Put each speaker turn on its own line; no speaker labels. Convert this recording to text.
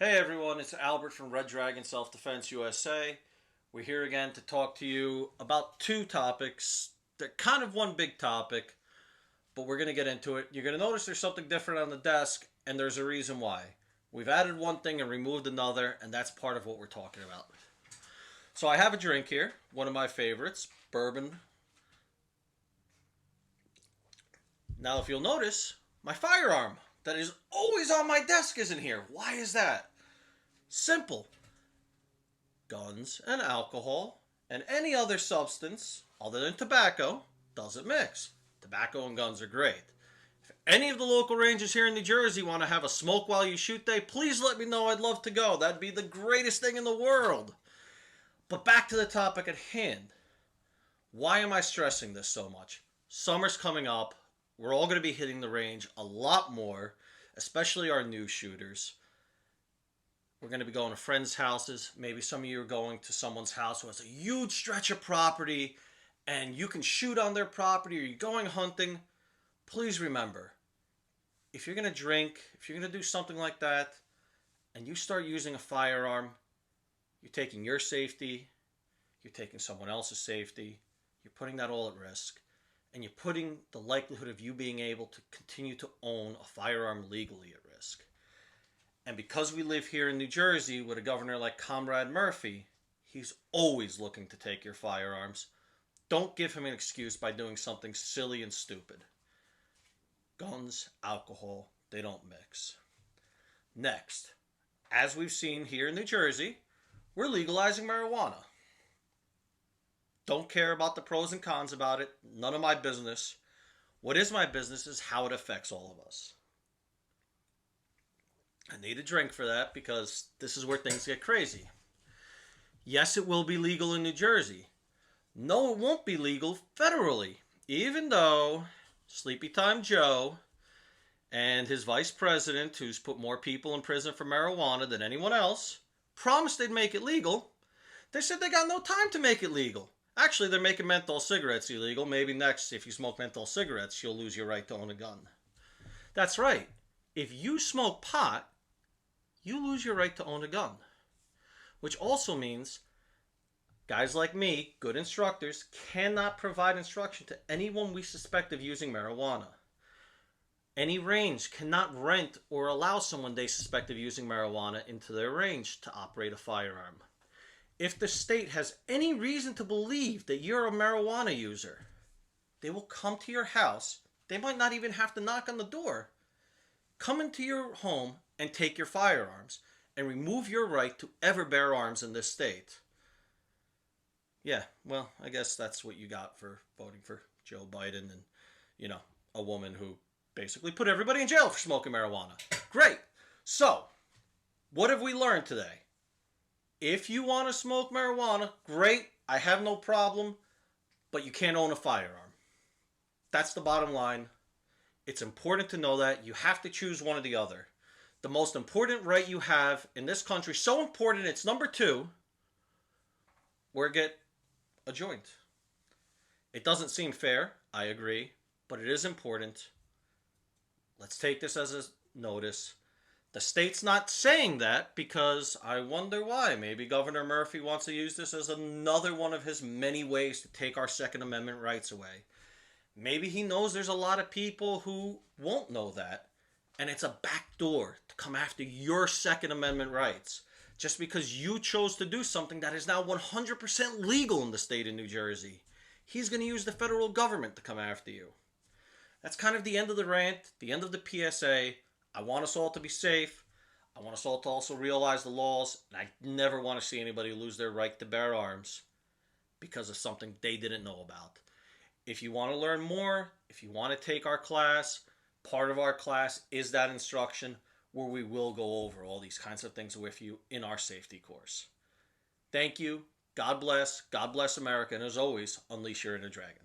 Hey everyone, it's Albert from Red Dragon Self Defense USA. We're here again to talk to you about two topics. They're kind of one big topic, but we're going to get into it. You're going to notice there's something different on the desk, and there's a reason why. We've added one thing and removed another, and that's part of what we're talking about. So I have a drink here, one of my favorites, bourbon. Now, if you'll notice, my firearm that is always on my desk isn't here. Why is that? Simple. Guns and alcohol and any other substance other than tobacco doesn't mix. Tobacco and guns are great. If any of the local ranges here in New Jersey want to have a smoke while you shoot day, please let me know. I'd love to go. That'd be the greatest thing in the world. But back to the topic at hand. Why am I stressing this so much? Summer's coming up. We're all going to be hitting the range a lot more, especially our new shooters. We're going to be going to friends' houses. Maybe some of you are going to someone's house who has a huge stretch of property and you can shoot on their property, or you're going hunting. Please remember, if you're going to drink, if you're going to do something like that, and you start using a firearm, you're taking your safety, you're taking someone else's safety, you're putting that all at risk, and you're putting the likelihood of you being able to continue to own a firearm legally at risk. And because we live here in New Jersey with a governor like Comrade Murphy, he's always looking to take your firearms. Don't give him an excuse by doing something silly and stupid. Guns, alcohol, they don't mix. Next, as we've seen here in New Jersey, we're legalizing marijuana. Don't care about the pros and cons about it. None of my business. What is my business is how it affects all of us. I need a drink for that because this is where things get crazy. Yes, it will be legal in New Jersey. No, it won't be legal federally. Even though Sleepy Time Joe and his vice president, who's put more people in prison for marijuana than anyone else, promised they'd make it legal. They said they got no time to make it legal. Actually, they're making menthol cigarettes illegal. Maybe next, if you smoke menthol cigarettes, you'll lose your right to own a gun. That's right. If you smoke pot, you lose your right to own a gun. Which also means guys like me, good instructors, cannot provide instruction to anyone we suspect of using marijuana. Any range cannot rent or allow someone they suspect of using marijuana into their range to operate a firearm. If the state has any reason to believe that you're a marijuana user, they will come to your house. They might not even have to knock on the door. Come into your home and take your firearms and remove your right to ever bear arms in this state. Yeah, well, I guess that's what you got for voting for Joe Biden and, a woman who basically put everybody in jail for smoking marijuana. Great. So, what have we learned today? If you want to smoke marijuana, great. I have no problem, but you can't own a firearm. That's the bottom line. It's important to know that. You have to choose one or the other. The most important right you have in this country, so important it's number 2, where get a joint. It doesn't seem fair, I agree, but it is important. Let's take this as a notice. The state's not saying that because I wonder why. Maybe Governor Murphy wants to use this as another one of his many ways to take our Second Amendment rights away. Maybe he knows there's a lot of people who won't know that, and it's a backdoor to come after your Second Amendment rights just because you chose to do something that is now 100% legal in the state of New Jersey. He's going to use the federal government to come after you. That's kind of the end of the rant, the end of the PSA. I want us all to be safe. I want us all to also realize the laws, and I never want to see anybody lose their right to bear arms because of something they didn't know about. If you want to learn more, if you want to take our class, part of our class is that instruction where we will go over all these kinds of things with you in our safety course. Thank you. God bless. God bless America. And as always, unleash your inner dragon.